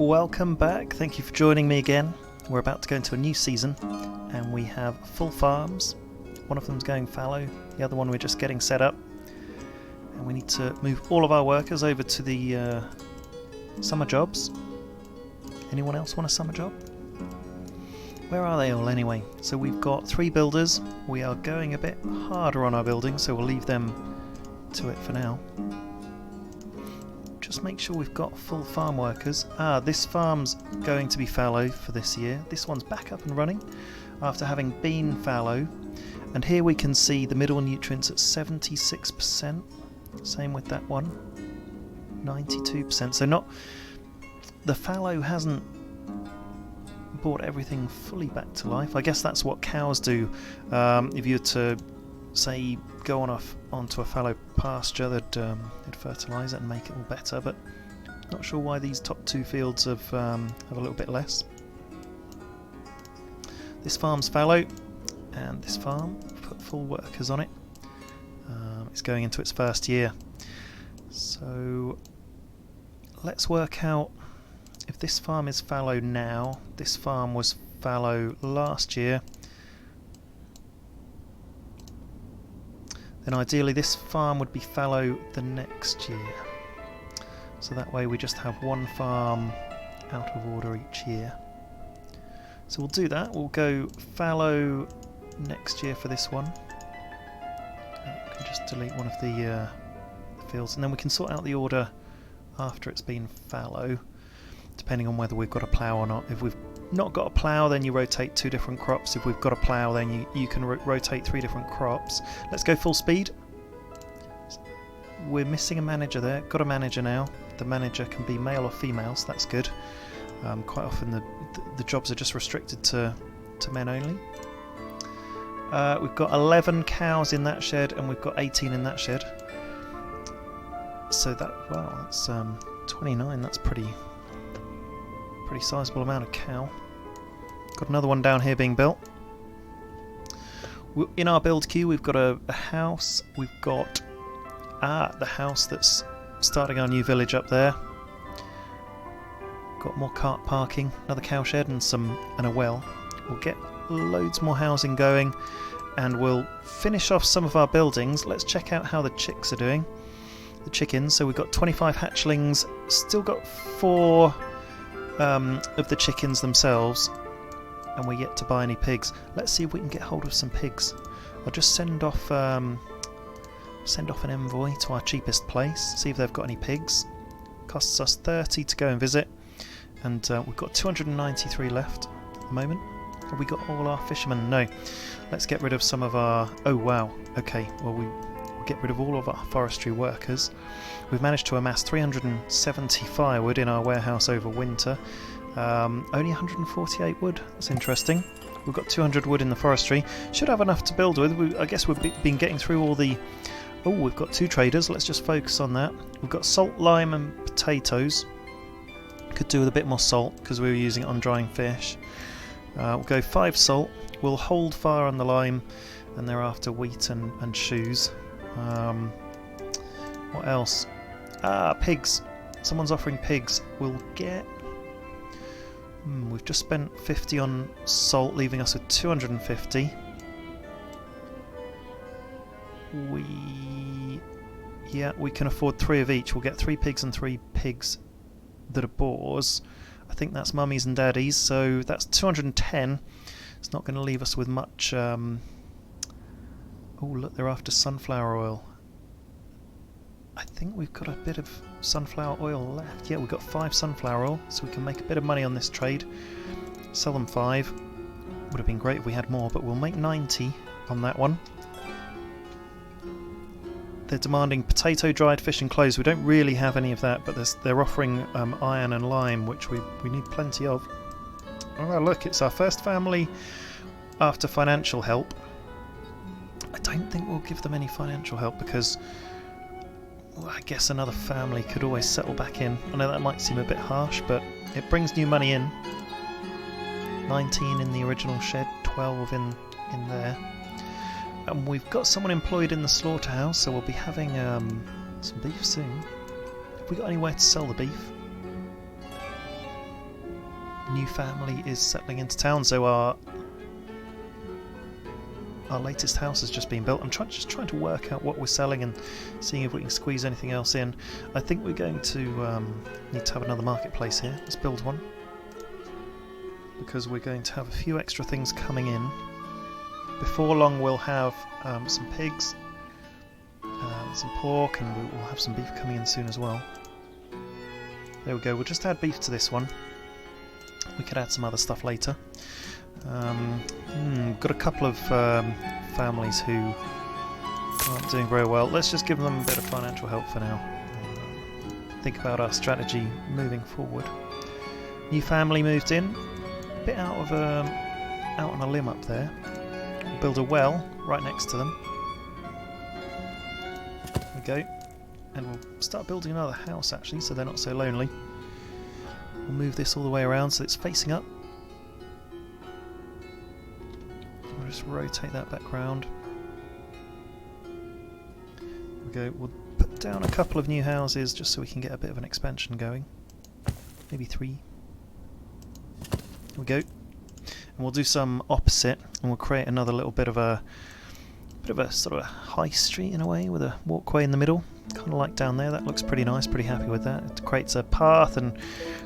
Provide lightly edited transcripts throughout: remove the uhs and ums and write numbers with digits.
Welcome back, thank you for joining me again. We're about to go into a new season and we have full farms. One of them's going fallow, the other one we're just getting set up. And we need to move all of our workers over to the summer jobs. Anyone else want a summer job? Where are they all anyway? So we've got 3 builders. We are going a bit harder on our building, so we'll leave them to it for now. Just make sure we've got full farm workers. This farm's going to be fallow for this year. This one's back up and running after having been fallow. And here we can see the middle nutrients at 76%. Same with that one. 92%. So not... The fallow hasn't brought everything fully back to life. I guess that's what cows do. If you were to, say, go onto a fallow pasture, they'd fertilise it and make it all better, but not sure why these top 2 fields have a little bit less. This farm's fallow, and this farm, put full workers on it. It's going into its first year. So let's work out if this farm is fallow now. This farm was fallow last year. Then ideally this farm would be fallow the next year. So that way we just have one farm out of order each year. So we'll do that. We'll go fallow next year for this one. We can just delete one of the fields, and then we can sort out the order after it's been fallow, depending on whether we've got a plough or not. If we've not got a plough, then you rotate 2 different crops. If we've got a plough, then you can rotate 3 different crops. Let's go full speed. We're missing a manager there. Got a manager now. The manager can be male or female, so that's good. Quite often the jobs are just restricted to men only. We've got 11 cows in that shed, and we've got 18 in that shed. So that's 29. That's pretty sizable amount of cow. Got another one down here being built. In our build queue we've got a house. We've got the house that's starting our new village up there. Got more cart parking, another cow shed and a well. We'll get loads more housing going and we'll finish off some of our buildings. Let's check out how the chicks are doing. The chickens, so we've got 25 hatchlings, still got 4 of the chickens themselves, and we're yet to buy any pigs. Let's see if we can get hold of some pigs. I'll just send off an envoy to our cheapest place, see if they've got any pigs. Costs us 30 to go and visit, and we've got 293 left at the moment. Have we got all our fishermen? No. Let's get rid of some of our... Oh wow, okay, well we'll get rid of all of our forestry workers. We've managed to amass 370 firewood in our warehouse over winter. Only 148 wood. That's interesting. We've got 200 wood in the forestry. Should have enough to build with. I guess we've been getting through all the... Oh, we've got 2 traders. Let's just focus on that. We've got salt, lime and potatoes. Could do with a bit more salt because we were using it on drying fish. We'll go 5 salt. We'll hold fire on the lime, and thereafter wheat and shoes. What else? Pigs. Someone's offering pigs. We'll get... we've just spent 50 on salt, leaving us with 250. We can afford 3 of each. We'll get 3 pigs and 3 pigs that are boars. I think that's mummies and daddies, so that's 210. It's not going to leave us with much... Oh look, they're after sunflower oil. I think we've got a bit of sunflower oil left. Yeah, we've got 5 sunflower oil, so we can make a bit of money on this trade. Sell them 5. Would have been great if we had more, but we'll make 90 on that one. They're demanding potato, dried fish and clothes. We don't really have any of that, but they're offering iron and lime, which we need plenty of. Oh look, it's our first family after financial help. I don't think we'll give them any financial help because... Well, I guess another family could always settle back in. I know that might seem a bit harsh, but it brings new money in. 19 in the original shed, 12 in there. And we've got someone employed in the slaughterhouse, so we'll be having some beef soon. Have we got anywhere to sell the beef? new family is settling into town, so our latest house has just been built. I'm just trying to work out what we're selling and seeing if we can squeeze anything else in. I think we're going to need to have another marketplace here. Let's build one, because we're going to have a few extra things coming in. Before long we'll have some pigs, some pork, and we'll have some beef coming in soon as well. There we go, we'll just add beef to this one. We could add some other stuff later. Got a couple of families who aren't doing very well. Let's just give them a bit of financial help for now. Think about our strategy moving forward. New family moved in, a bit out on a limb up there. We'll build a well right next to them. There we go. And we'll start building another house actually, so they're not so lonely. We'll move this all the way around so it's facing up. We'll just rotate that back round. There we go. We'll put down a couple of new houses just so we can get a bit of an expansion going. Maybe 3. There we go. And we'll do some opposite, and we'll create another little bit of a sort of a high street in a way, with a walkway in the middle, kind of like down there. That looks pretty nice. Pretty happy with that. It creates a path, and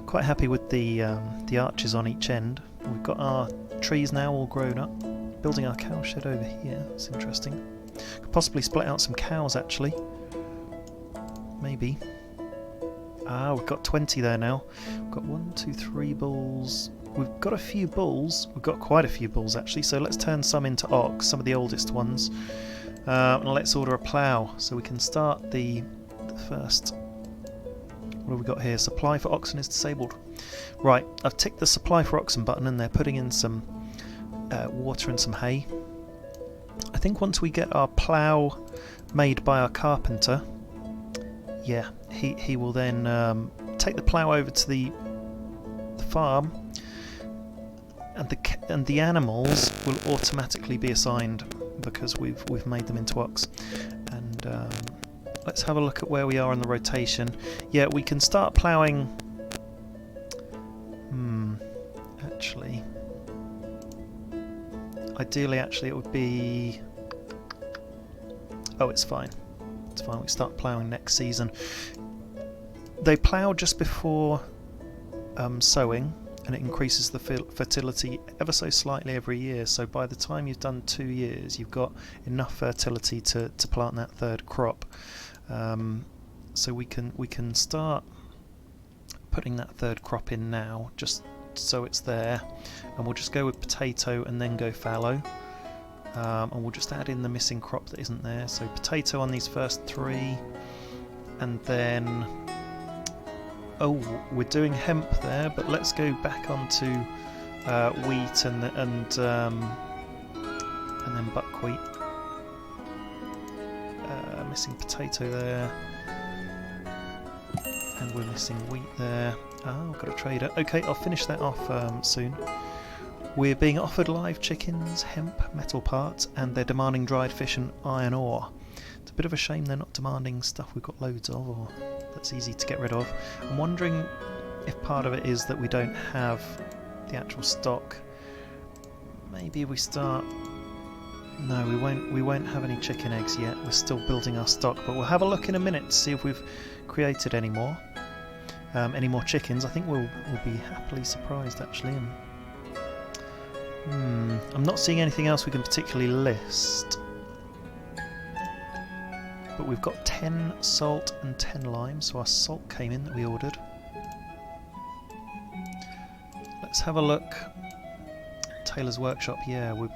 quite happy with the arches on each end. We've got our trees now all grown up. Building our cow shed over here. It's interesting. Could possibly split out some cows actually. Maybe. Ah, we've got 20 there now. We've got 1, 2, 3 bulls. We've got a few bulls. We've got quite a few bulls actually, so let's turn some into ox, some of the oldest ones. And let's order a plough so we can start the first. What have we got here? Supply for oxen is disabled. Right, I've ticked the supply for oxen button, and they're putting in some water and some hay. I think once we get our plough made by our carpenter, yeah, he will then take the plough over to the farm, and the animals will automatically be assigned because we've made them into ox. And let's have a look at where we are in the rotation. Yeah, we can start ploughing. Actually, ideally, actually, it would be. Oh, it's fine. It's fine. We start ploughing next season. They plough just before sowing, and it increases the fertility ever so slightly every year. So by the time you've done 2 years, you've got enough fertility to plant that third crop. So we can start putting that third crop in now, just so it's there, and we'll just go with potato and then go fallow. And we'll just add in the missing crop that isn't there. So potato on these first 3, and then we're doing hemp there, but let's go back onto wheat and then buckwheat. Missing potato there, and we're missing wheat there. Oh, got a trader. Okay, I'll finish that off soon. We're being offered live chickens, hemp, metal parts, and they're demanding dried fish and iron ore. It's a bit of a shame they're not demanding stuff we've got loads of, or that's easy to get rid of. I'm wondering if part of it is that we don't have the actual stock. Maybe we start. No, we won't have any chicken eggs yet. We're still building our stock, but we'll have a look in a minute to see if we've created any more chickens. I think we'll be happily surprised actually. I'm not seeing anything else we can particularly list. But we've got 10 salt and 10 lime, so our salt came in that we ordered. Let's have a look. Tailor's workshop, yeah, we're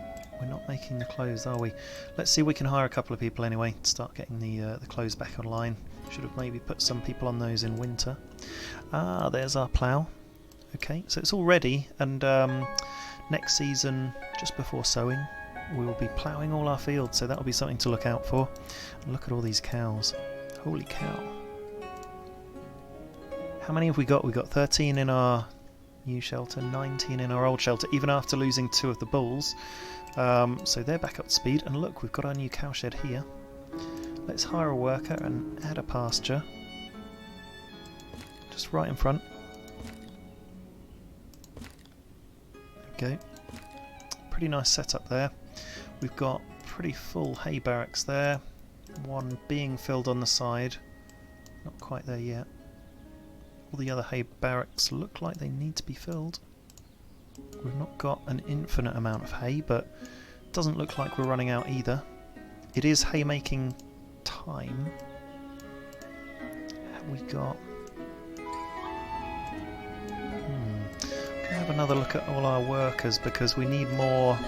not making the clothes, are we? Let's see if we can hire a couple of people anyway to start getting the clothes back online. Should have maybe put some people on those in winter. Ah, there's our plough. Okay, so it's all ready, and next season, just before sowing, we will be ploughing all our fields, so that'll be something to look out for. And look at all these cows. Holy cow. How many have we got? We've got 13 in our new shelter, 19 in our old shelter, even after losing 2 of the bulls. So they're back up to speed, and look, we've got our new cow shed here. Let's hire a worker and add a pasture. Just right in front. go. Pretty nice setup there. We've got pretty full hay barracks there. One being filled on the side. Not quite there yet. All the other hay barracks look like they need to be filled. We've not got an infinite amount of hay, but it doesn't look like we're running out either. It is haymaking time. Have we got... Have another look at all our workers because we need more.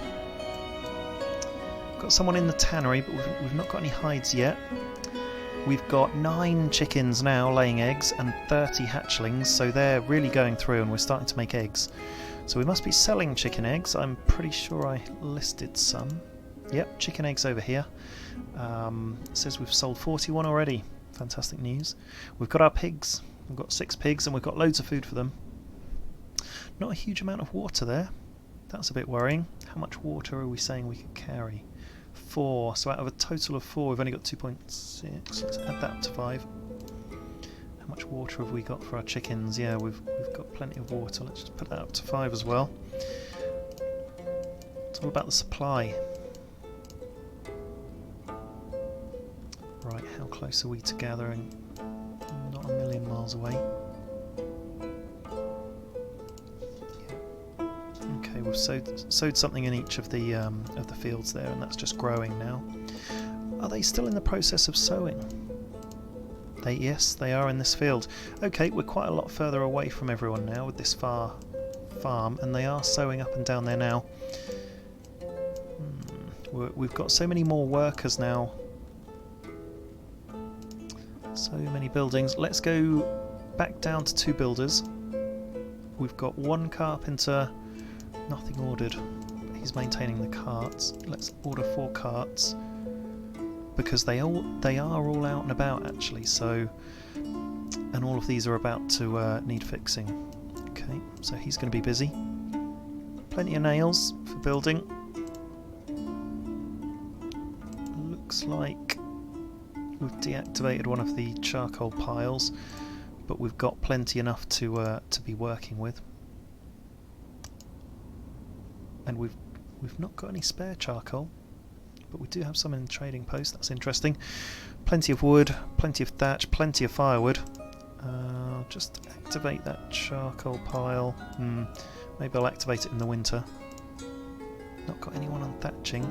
We've got someone in the tannery, but we've not got any hides yet. We've got 9 chickens now laying eggs and 30 hatchlings, so they're really going through and we're starting to make eggs. So we must be selling chicken eggs. I'm pretty sure I listed some. Yep, chicken eggs over here. It says we've sold 41 already. Fantastic news. We've got our pigs. We've got 6 pigs and we've got loads of food for them. Not a huge amount of water there. That's a bit worrying. How much water are we saying we could carry? 4. So out of a total of 4, we've only got 2.6. Let's add that up to 5. How much water have we got for our chickens? Yeah, we've got plenty of water. Let's just put that up to 5 as well. It's all about the supply. Right, how close are we to gathering? Not a million miles away. Okay, we've sowed something in each of the fields there, and that's just growing now. Are they still in the process of sowing? Yes, they are in this field. Okay, we're quite a lot further away from everyone now with this far farm, and they are sowing up and down there now. We've got so many more workers now. So many buildings. Let's go back down to 2 builders. We've got 1 carpenter. Nothing ordered, but he's maintaining the carts. Let's order 4 carts because they are all out and about actually. So, and all of these are about to need fixing. Okay, so he's going to be busy. Plenty of nails for building. Looks like we've deactivated one of the charcoal piles, but we've got plenty enough to be working with. And we've not got any spare charcoal, but we do have some in the trading post. That's interesting. Plenty of wood, plenty of thatch, plenty of firewood. Just activate that charcoal pile. Maybe I'll activate it in the winter. Not got anyone on thatching.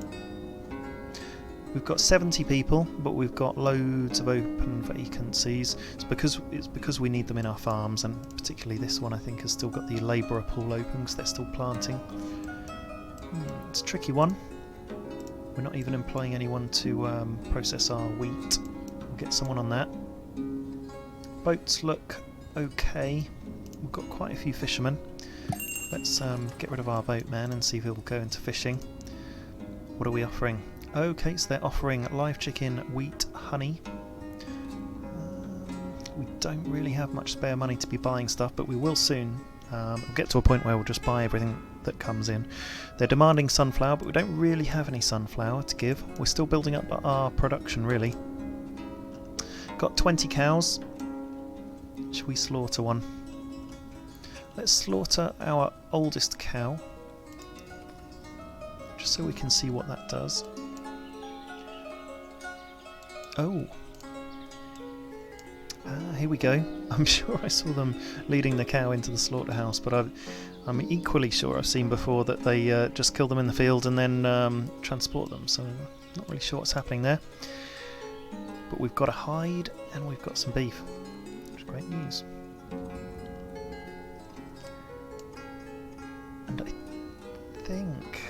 We've got 70 people, but we've got loads of open vacancies. It's because we need them in our farms, and particularly this one I think has still got the labourer pool open because they're still planting. It's a tricky one. We're not even employing anyone to process our wheat. We'll get someone on that. Boats look okay. We've got quite a few fishermen. Let's get rid of our boatman and see if he'll go into fishing. What are we offering? Okay, so they're offering live chicken, wheat, honey. We don't really have much spare money to be buying stuff, but we will soon. We'll get to a point where we'll just buy everything that comes in. They're demanding sunflower, but we don't really have any sunflower to give. We're still building up our production, really. Got 20 cows. Should we slaughter one? Let's slaughter our oldest cow, just so we can see what that does. Oh. Here we go. I'm sure I saw them leading the cow into the slaughterhouse, but I'm equally sure I've seen before that they just kill them in the field and then transport them, so not really sure what's happening there. But we've got a hide and we've got some beef, which is great news. And I think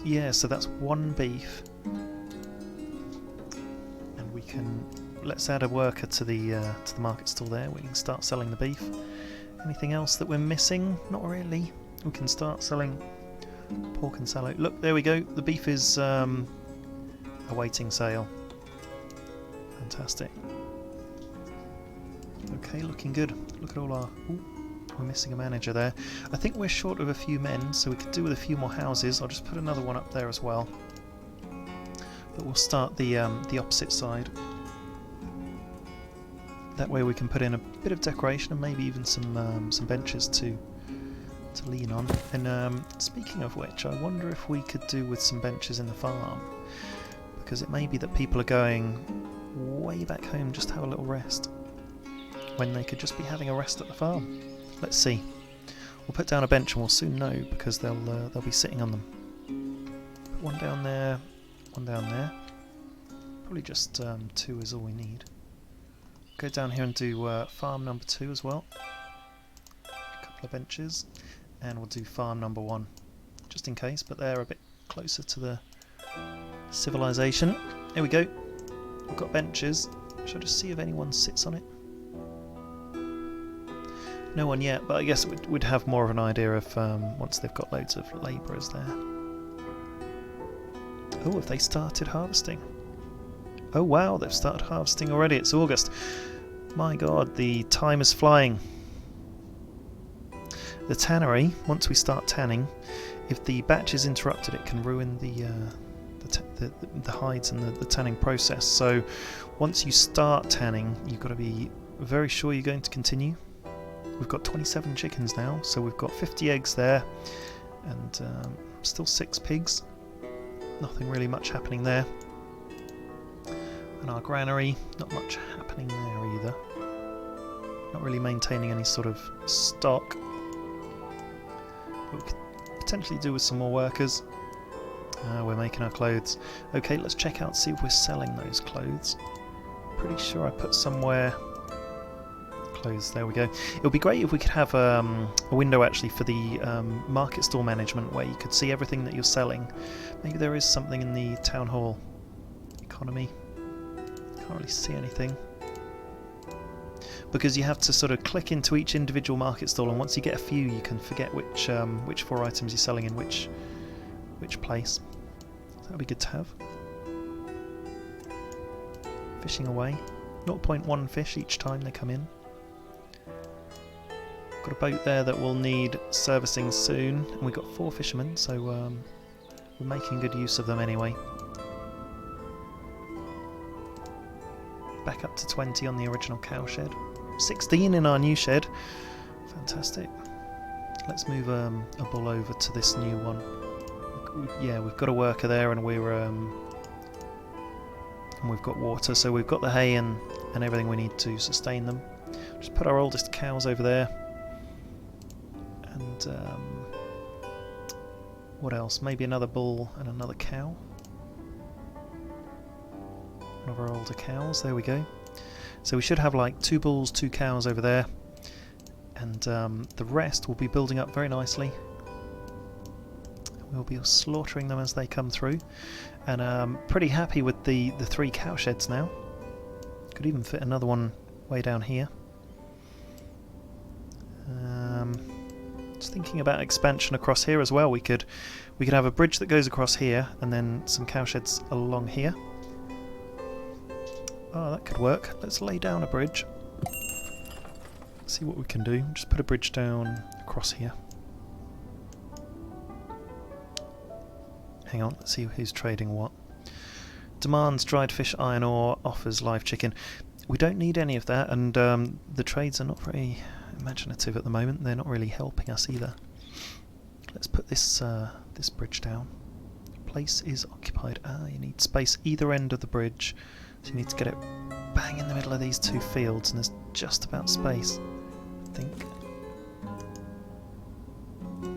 yeah, so that's 1 beef, and we can. Let's add a worker to the market stall there. We can start selling the beef. Anything else that we're missing? Not really. We can start selling pork and salad. Look, there we go. The beef is awaiting sale. Fantastic. Okay, looking good. Look at all our... Ooh, we're missing a manager there. I think we're short of a few men, so we could do with a few more houses. I'll just put another one up there as well. But we'll start the opposite side. That way we can put in a bit of decoration and maybe even some benches to to lean on. And speaking of which, I wonder if we could do with some benches in the farm, because it may be that people are going way back home just to have a little rest when they could just be having a rest at the farm. Let's see. We'll put down a bench and we'll soon know, because they'll be sitting on them. Put one down there, one down there. Probably just 2 is all we need. Go down here and do farm number 2 as well. A couple of benches, and we'll do farm number 1 just in case, but they're a bit closer to the civilization. Here we go. We've got benches. Shall I just see if anyone sits on it? No one yet, but I guess we'd have more of an idea of once they've got loads of labourers there. Oh, have they started harvesting? Oh wow, they've started harvesting already. It's August. My god, the time is flying. The tannery, once we start tanning, if the batch is interrupted, it can ruin the hides and the tanning process. So once you start tanning, you've got to be very sure you're going to continue. We've got 27 chickens now, so we've got 50 eggs there, and still 6 pigs. Nothing really much happening there. And our granary, not much happening there either. Not really maintaining any sort of stock. But we could potentially do with some more workers. We're making our clothes. Okay, let's check out, see if we're selling those clothes. Pretty sure I put somewhere clothes. There we go. It would be great if we could have a window actually for the market stall management, where you could see everything that you're selling. Maybe there is something in the town hall economy. Can't really see anything, because you have to sort of click into each individual market stall, and once you get a few, you can forget which 4 items you're selling in which place. So that'd be good to have. Fishing away. 0.1 fish each time they come in. Got a boat there that will need servicing soon, and we've got 4 fishermen, so we're making good use of them anyway. Back up to 20 on the original cow shed. 16 in our new shed. Fantastic. Let's move a bull over to this new one. Yeah, we've got a worker there, and we've got water, so we've got the hay and everything we need to sustain them. Just put our oldest cows over there. And what else? Maybe another bull and another cow. One of our older cows. There we go. So we should have like 2 bulls, 2 cows over there, and the rest will be building up very nicely. We'll be slaughtering them as they come through, and pretty happy with the 3 cow sheds now. Could even fit another one way down here. Just thinking about expansion across here as well. We could have a bridge that goes across here, and then some cow sheds along here. Oh, that could work. Let's lay down a bridge. See what we can do. Just put a bridge down across here. Hang on, let's see who's trading what. Demands dried fish, iron ore, offers live chicken. We don't need any of that, and the trades are not very imaginative at the moment. They're not really helping us either. Let's put this this bridge down. Place is occupied. You need space either end of the bridge, so you need to get it bang in the middle of these 2 fields, and there's just about space, I think.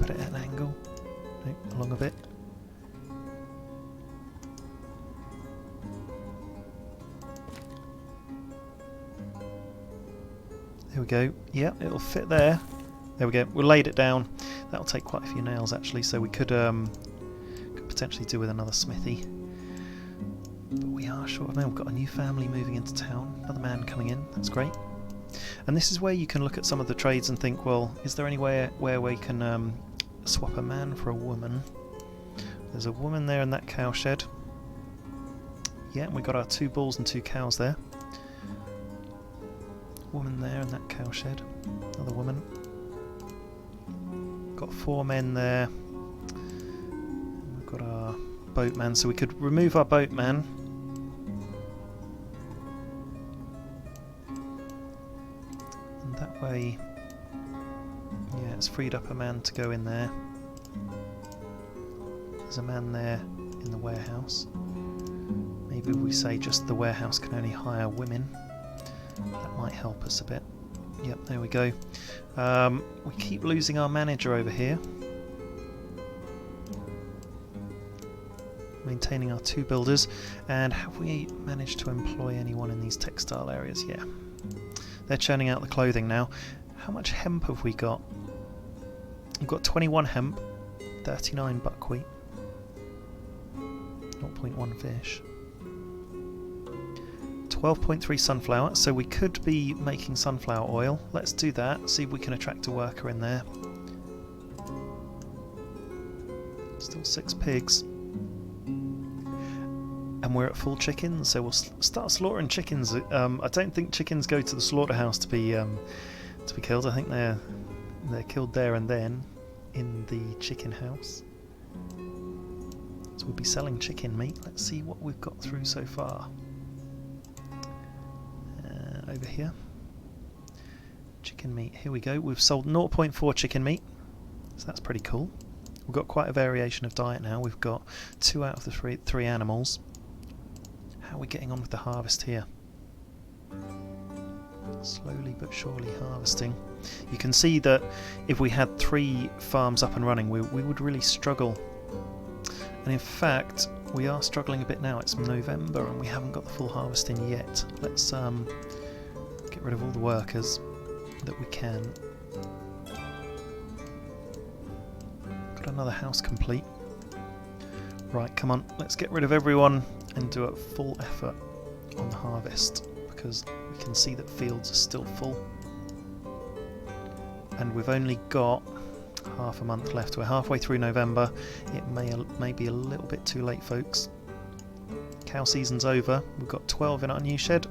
Put it at an angle. Nope, along a bit. There we go. Yeah, it'll fit there. There we go. We laid it down. That'll take quite a few nails actually, so we could potentially do with another smithy. But we are short of men. We've got a new family moving into town. Another man coming in. That's great. And this is where you can look at some of the trades and think, well, is there anywhere where we can swap a man for a woman? There's a woman there in that cow shed. Yeah, and we've got our 2 bulls and 2 cows there. Woman there in that cow shed. Another woman. Got 4 men there. And we've got our boatman, so we could remove our boatman. And that way, yeah, It's freed up a man to go in there. There's a man there in the warehouse. Maybe we say just the warehouse can only hire women. That might help us a bit. Yep, there we go. We keep losing our manager over here. Maintaining our 2 builders. And have we managed to employ anyone in these textile areas? Yeah. They're churning out the clothing now. How much hemp have we got? We've got 21 hemp, 39 buckwheat, 0.1 fish, 12.3 sunflower, so we could be making sunflower oil. Let's do that, see if we can attract a worker in there. Still 6 pigs. And we're at full chickens, so we'll start slaughtering chickens. I don't think chickens go to the slaughterhouse to be killed. I think they're killed there and then in the chicken house. So we'll be selling chicken meat. Let's see what we've got through so far. Over here, chicken meat. Here we go. We've sold 0.4 chicken meat, so that's pretty cool. We've got quite a variation of diet now. We've got 2 out of the three animals. How are we getting on with the harvest here? Slowly but surely harvesting. You can see that if we had 3 farms up and running, we would really struggle. And in fact, we are struggling a bit now. It's November and we haven't got the full harvest in yet. Let's get rid of all the workers that we can. Got another house complete. Right, come on, let's get rid of everyone and do a full effort on the harvest, because we can see that fields are still full. And we've only got half a month left. We're halfway through November. It may be a little bit too late, folks. Cow season's over. We've got 12 in our new shed,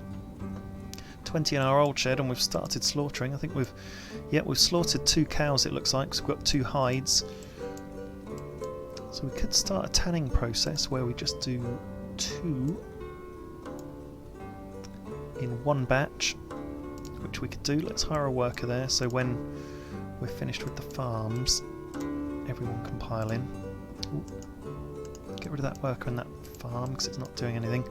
20 in our old shed, and we've started slaughtering. I think we've slaughtered 2 cows, it looks like, because we've got 2 hides. So we could start a tanning process where we just do 2 in one batch, which we could do. Let's hire a worker there, so when we're finished with the farms, everyone can pile in. Ooh. Get rid of that worker in that farm because it's not doing anything.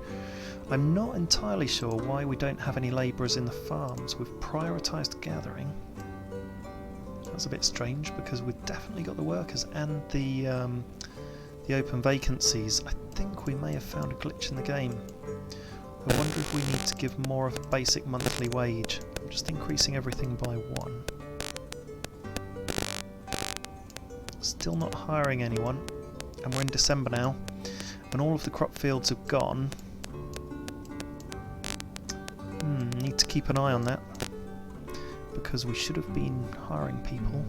I'm not entirely sure why we don't have any labourers in the farms. We've prioritised gathering. That's a bit strange because we've definitely got the workers and the open vacancies. I think we may have found a glitch in the game. I wonder if we need to give more of a basic monthly wage. I'm just increasing everything by 1. Still not hiring anyone, and we're in December now, and all of the crop fields have gone. Need to keep an eye on that, because we should have been hiring people,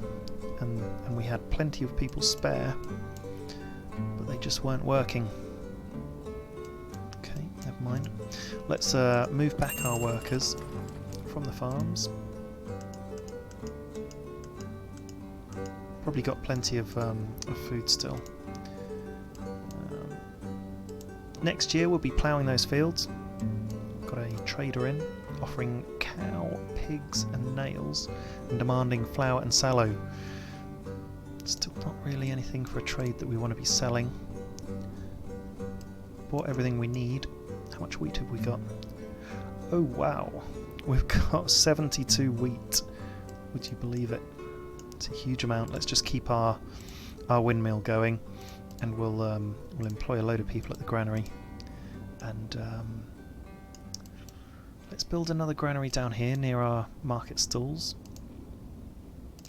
and we had plenty of people spare, but they just weren't working. Okay, never mind. Let's move back our workers from the farms. Probably got plenty of food still. Next year we'll be ploughing those fields. Got a trader in, offering cow, pigs and nails, and demanding flour and sallow. Still not really anything for a trade that we want to be selling. Bought everything we need. How much wheat have we got? Oh wow, we've got 72 wheat. Would you believe it? It's a huge amount. Let's just keep our windmill going, and we'll employ a load of people at the granary, and let's build another granary down here near our market stalls,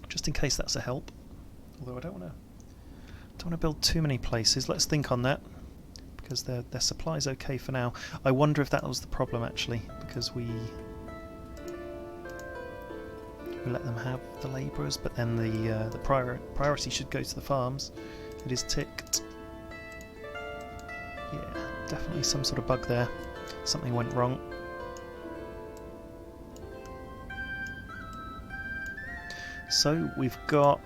just in case that's a help. Although I don't want to build too many places. Let's think on that, because their supply's okay for now. I wonder if that was the problem actually, because we let them have the labourers, but then the priority should go to the farms. It is ticked. Yeah, definitely some sort of bug there. Something went wrong. So we've got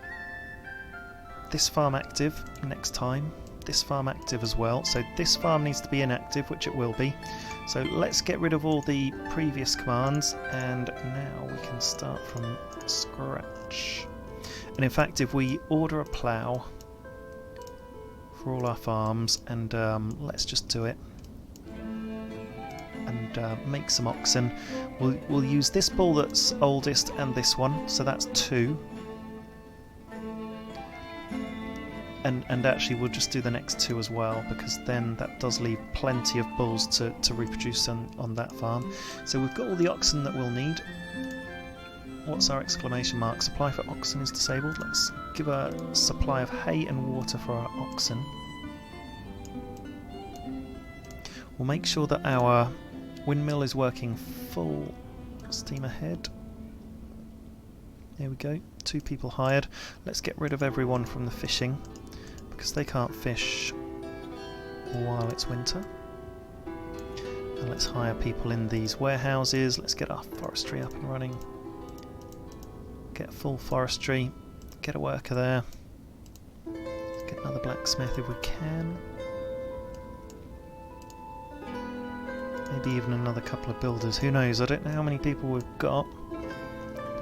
this farm active next time, this farm active as well, so this farm needs to be inactive, which it will be. So let's get rid of all the previous commands, and now we can start from scratch. And in fact, if we order a plough for all our farms, and let's just do it, and make some oxen, we'll use this bull that's oldest and this one, so that's 2. And actually we'll just do the next 2 as well, because then that does leave plenty of bulls to reproduce on that farm. So we've got all the oxen that we'll need. What's our exclamation mark? Supply for oxen is disabled. Let's give a supply of hay and water for our oxen. We'll make sure that our windmill is working full steam ahead. There we go, 2 people hired. Let's get rid of everyone from the fishing, because they can't fish while it's winter. And let's hire people in these warehouses. Let's get our forestry up and running. Get full forestry, get a worker there. Let's get another blacksmith if we can. Maybe even another couple of builders, who knows, I don't know how many people we've got.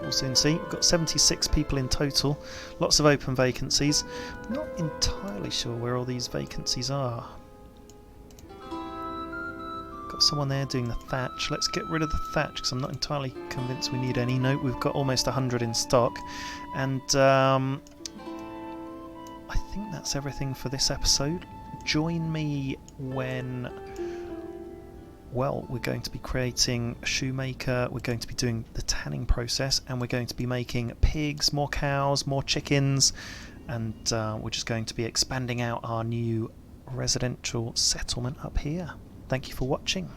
We'll soon see. We've got 76 people in total, lots of open vacancies. Not entirely sure where all these vacancies are. Got someone there doing the thatch. Let's get rid of the thatch because I'm not entirely convinced we need any. No, we've got almost 100 in stock. And I think that's everything for this episode. Join me when... well, we're going to be creating a shoemaker, we're going to be doing the tanning process, and we're going to be making pigs, more cows, more chickens, and we're just going to be expanding out our new residential settlement up here. Thank you for watching.